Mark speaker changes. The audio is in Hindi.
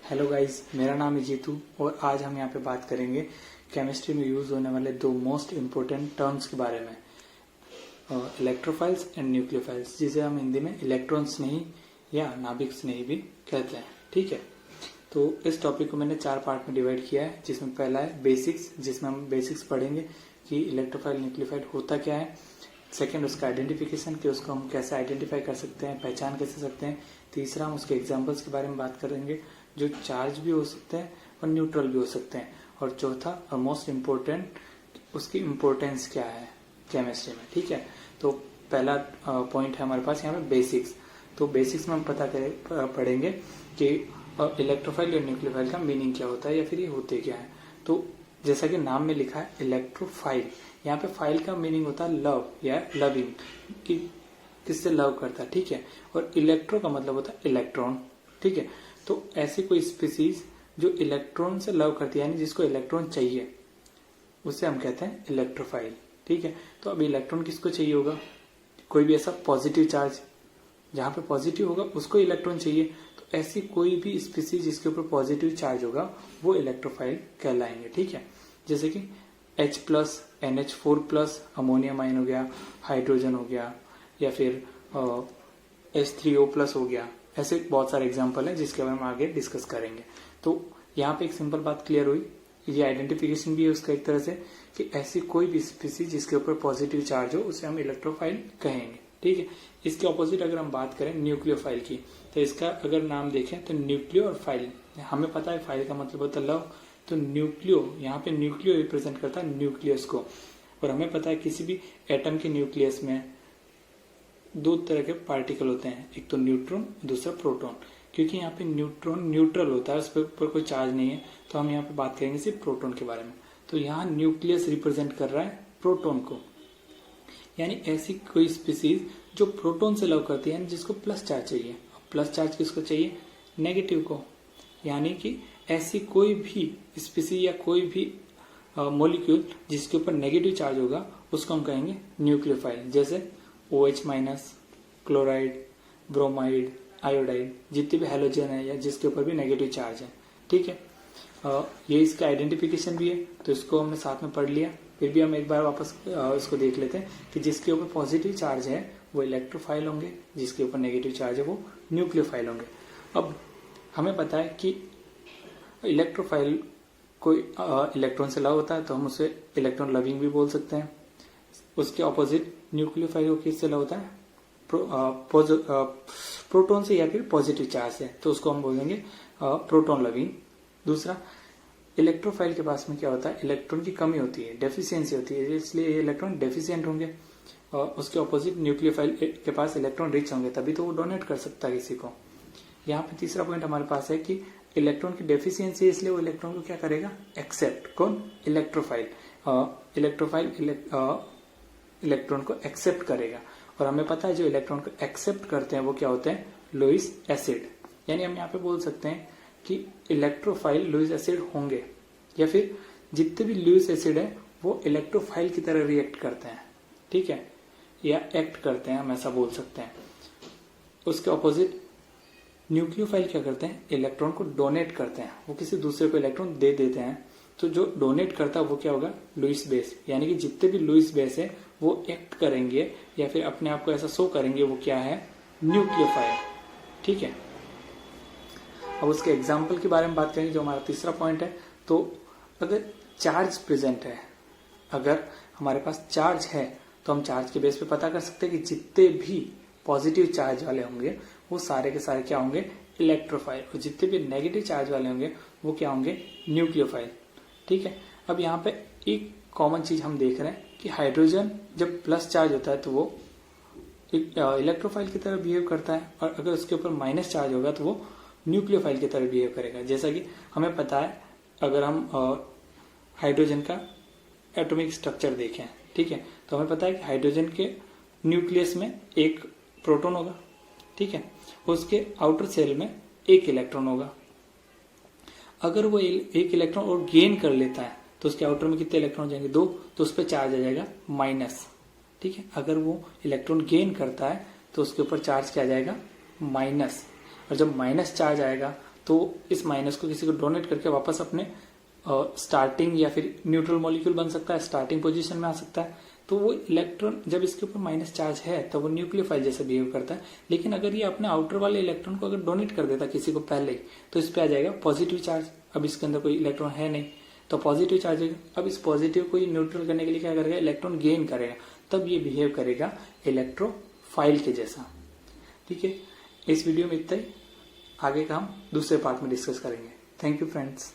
Speaker 1: हेलो गाइस, मेरा नाम है जीतू और आज हम यहाँ पे बात करेंगे केमिस्ट्री में यूज होने वाले दो मोस्ट इम्पोर्टेंट टर्म्स के बारे में, इलेक्ट्रोफाइल्स एंड न्यूक्लियोफाइल्स, जिसे हम हिंदी में इलेक्ट्रॉन स्नेही या नाभिक स्नेही भी कहते हैं। ठीक है, तो इस टॉपिक को मैंने 4 पार्ट में डिवाइड किया है, जिसमें पहला है बेसिक्स, जिसमें हम बेसिक्स पढ़ेंगे कि इलेक्ट्रोफाइल न्यूक्लियोफाइल होता क्या है। सेकेंड, उसका आइडेंटिफिकेशन, कि उसको हम कैसे आइडेंटिफाई कर सकते हैं, पहचान कैसे सकते हैं। तीसरा, हम उसके एग्जाम्पल्स के बारे में बात करेंगे जो चार्ज भी हो सकते हैं और न्यूट्रल भी हो सकते हैं। और चौथा और मोस्ट इम्पोर्टेंट, उसकी इम्पोर्टेंस क्या है केमिस्ट्री में। ठीक है, तो पहला पॉइंट है हमारे पास यहाँ पे बेसिक्स। तो बेसिक्स में हम पढ़ेंगे कि इलेक्ट्रोफाइल और न्यूक्लियोफाइल का मीनिंग क्या होता है या फिर ये होते क्या है। तो जैसा कि नाम में लिखा है इलेक्ट्रोफाइल, यहाँ पे फाइल का मीनिंग होता है लव या लविंग, कि किससे लव करता है। ठीक है, और इलेक्ट्रो का मतलब होता है इलेक्ट्रॉन। ठीक है, तो ऐसी कोई स्पीसीज जो इलेक्ट्रॉन से लव करती है, यानी जिसको इलेक्ट्रॉन चाहिए, उसे हम कहते हैं इलेक्ट्रोफाइल। ठीक है, तो अब इलेक्ट्रॉन किसको चाहिए होगा, कोई भी ऐसा पॉजिटिव चार्ज जहां पे पॉजिटिव होगा उसको इलेक्ट्रॉन चाहिए। तो ऐसी कोई भी स्पीसीज जिसके ऊपर पॉजिटिव चार्ज होगा वो इलेक्ट्रोफाइल कहलाएंगे। ठीक है, जैसे कि H+, NH4+, अमोनियम आयन हो गया, हाइड्रोजन हो गया, या फिर H3O+ हो गया। ऐसे बहुत सारे एग्जाम्पल हैं जिसके बारे में आगे डिस्कस करेंगे। तो यहाँ पे एक सिंपल बात क्लियर हुई, ये आइडेंटिफिकेशन भी है उसका एक तरह से, कि ऐसी कोई भी स्पीसीज जिसके ऊपर पॉजिटिव चार्ज हो उसे हम इलेक्ट्रोफाइल कहेंगे। ठीक है, इसके ऑपोजिट अगर हम बात करें न्यूक्लियोफाइल की, तो इसका अगर नाम देखें तो न्यूक्लियो और फाइल, हमें पता है फाइल का मतलब होता है लव, तो न्यूक्लियो, यहाँ पे न्यूक्लियो रिप्रेजेंट करता है न्यूक्लियस को। और हमें पता है किसी भी एटम के न्यूक्लियस में 2 तरह के पार्टिकल होते हैं, एक तो न्यूट्रॉन, दूसरा प्रोटॉन। क्योंकि यहाँ पे न्यूट्रॉन न्यूट्रल होता है, उस पर कोई चार्ज नहीं है, तो हम यहाँ पे बात करेंगे सिर्फ प्रोटॉन के बारे में। तो यहाँ न्यूक्लियस रिप्रेजेंट कर रहा है प्रोटॉन को, यानी ऐसी कोई स्पीसीज जो प्रोटॉन से लव करती है, जिसको प्लस चार्ज चाहिए। प्लस चार्ज किसको चाहिए, नेगेटिव को। यानी कि ऐसी कोई भी स्पीसीज या कोई भी मॉलिक्यूल जिसके ऊपर नेगेटिव चार्ज होगा उसको हम कहेंगे न्यूक्लियोफाइल। जैसे OH-, क्लोराइड, ब्रोमाइड, आयोडाइड, जितने भी हेलोजन है या जिसके ऊपर भी नेगेटिव चार्ज है। ठीक है, ये इसका आइडेंटिफिकेशन भी है, तो इसको हमने साथ में पढ़ लिया। फिर भी हम एक बार वापस इसको देख लेते हैं कि जिसके ऊपर पॉजिटिव चार्ज है वो इलेक्ट्रोफाइल होंगे, जिसके ऊपर नेगेटिव चार्ज है वो न्यूक्लियोफाइल होंगे। अब हमें पता है कि इलेक्ट्रोफाइल कोई इलेक्ट्रॉन से लव होता है, तो हम उसे इलेक्ट्रॉन लविंग भी बोल सकते हैं। उसके ऑपोजिट न्यूक्लियोफाइल को किससे लव होता है, प्रोटॉन से या फिर पॉजिटिव चार्ज से, तो उसको हम बोलेंगे प्रोटॉन लविंग। दूसरा, इलेक्ट्रोफाइल के पास में क्या होता है, इलेक्ट्रॉन की कमी होती है, डेफिशिएंसी होती है, इसलिए ये इलेक्ट्रॉन डेफिशिएंट होंगे। और उसके ऑपोजिट न्यूक्लियोफाइल के पास इलेक्ट्रॉन रिच होंगे, तभी तो वो डोनेट कर सकता है किसी को। यहाँ पे तीसरा पॉइंट हमारे पास है कि इलेक्ट्रॉन की डेफिशिएंसी है, इसलिए वो इलेक्ट्रॉन को क्या करेगा, एक्सेप्ट। कौन, इलेक्ट्रोफाइल। इलेक्ट्रोफाइल इलेक्ट्रॉन को एक्सेप्ट करेगा। और हमें पता है जो इलेक्ट्रॉन को एक्सेप्ट करते हैं वो क्या होते हैं, लुईस एसिड। यानी हम यहाँ पे बोल सकते हैं कि इलेक्ट्रोफाइल लुईस एसिड होंगे, या फिर जितने भी लुईस एसिड है वो इलेक्ट्रोफाइल की तरह रिएक्ट करते हैं। ठीक है, या एक्ट करते हैं, हम ऐसा बोल सकते हैं। उसके ऑपोजिट न्यूक्लियोफाइल क्या करते हैं, इलेक्ट्रॉन को डोनेट करते हैं, वो किसी दूसरे को इलेक्ट्रॉन दे देते हैं। तो जो डोनेट करता है वो क्या होगा, लुईस बेस। यानी कि जितने भी लुईस बेस है वो एक्ट करेंगे या फिर अपने आप को ऐसा शो करेंगे, वो क्या है, न्यूक्लियोफाइल। ठीक है, अब उसके एग्जाम्पल के बारे में बात करेंगे, जो हमारा तीसरा पॉइंट है। तो अगर चार्ज प्रेजेंट है, अगर हमारे पास चार्ज है, तो हम चार्ज के बेस पे पता कर सकते हैं कि जितने भी पॉजिटिव चार्ज वाले होंगे वो सारे के सारे क्या होंगे, इलेक्ट्रोफाइल। और जितने भी नेगेटिव चार्ज वाले होंगे वो क्या होंगे, न्यूक्लियोफाइल। ठीक है, अब यहाँ पे एक कॉमन चीज हम देख रहे हैं कि हाइड्रोजन जब प्लस चार्ज होता है तो वो इलेक्ट्रोफाइल की तरह बिहेव करता है, और अगर उसके ऊपर माइनस चार्ज होगा तो वो न्यूक्लियोफाइल की तरह बिहेव करेगा। जैसा कि हमें पता है, अगर हम हाइड्रोजन का एटॉमिक स्ट्रक्चर देखें, ठीक है, तो हमें पता है कि हाइड्रोजन के न्यूक्लियस में एक प्रोटॉन होगा। ठीक है, उसके आउटर सेल में एक इलेक्ट्रॉन होगा। अगर वो एक इलेक्ट्रॉन और गेन कर लेता है तो उसके आउटर में कितने इलेक्ट्रॉन हो जाएंगे, 2, तो उस पर चार्ज आ जाएगा माइनस। ठीक है, अगर वो इलेक्ट्रॉन गेन करता है तो उसके ऊपर चार्ज क्या आ जाएगा, माइनस। और जब माइनस चार्ज आएगा तो इस माइनस को किसी को डोनेट करके वापस अपने स्टार्टिंग या फिर न्यूट्रल मॉलिक्यूल बन सकता है, स्टार्टिंग पोजीशन में आ सकता है। तो वो इलेक्ट्रॉन जब इसके ऊपर माइनस चार्ज है तो वो न्यूक्लियोफाइल जैसा बिहेव करता है। लेकिन अगर ये अपने आउटर वाले इलेक्ट्रॉन को अगर डोनेट कर देता किसी को पहले ही, तो इस पे आ जाएगा पॉजिटिव चार्ज। अब इसके अंदर कोई इलेक्ट्रॉन है नहीं तो पॉजिटिव चार्ज है। अब इस पॉजिटिव को न्यूट्रल करने के लिए क्या करेगा, इलेक्ट्रॉन गेन करेगा, तब ये बिहेव करेगा इलेक्ट्रोफाइल के जैसा। ठीक है, इस वीडियो में इतना ही, आगे का हम दूसरे पार्ट में डिस्कस करेंगे। Thank you friends.